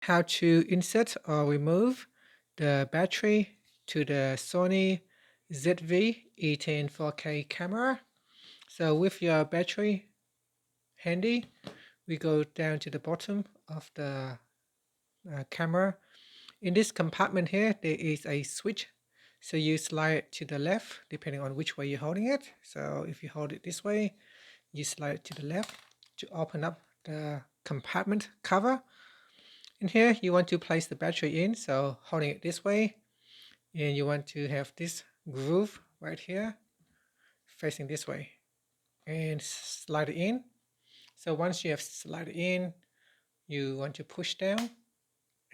how to insert or remove the battery to the Sony ZV-E10 4K camera. So with your battery handy, we go down to the bottom of the camera. In this compartment here, there is a switch. So you slide it to the left, depending on which way you're holding it. So if you hold it this way, you slide it to the left to open up the compartment cover. In here, you want to place the battery in, so holding it this way, and you want to have this groove right here facing this way and slide it in. So once you have slid it in, you want to push down,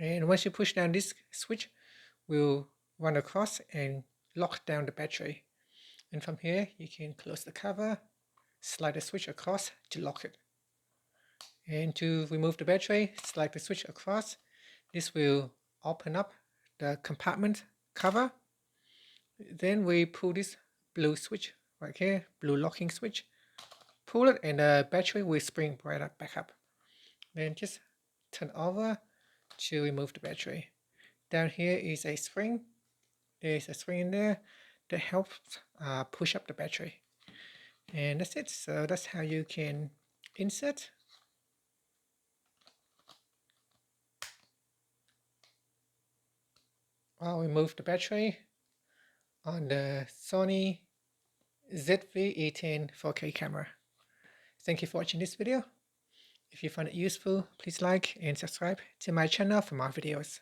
and once you push down, this switch will run across and lock down the battery. And from here, you can close the cover, slide the switch across to lock it. And to remove the battery, slide the switch across. This will open up the compartment cover. Then we pull this blue switch right here, blue locking switch. Pull it and the battery will spring right up, back up. Then just turn over to remove the battery. Down here is a spring. There's a spring in there that helps push up the battery. And that's it. So that's how you can insert or remove the battery on the Sony ZV-E10 4K camera. Thank you for watching this video. If you found it useful, please like and subscribe to my channel for more videos.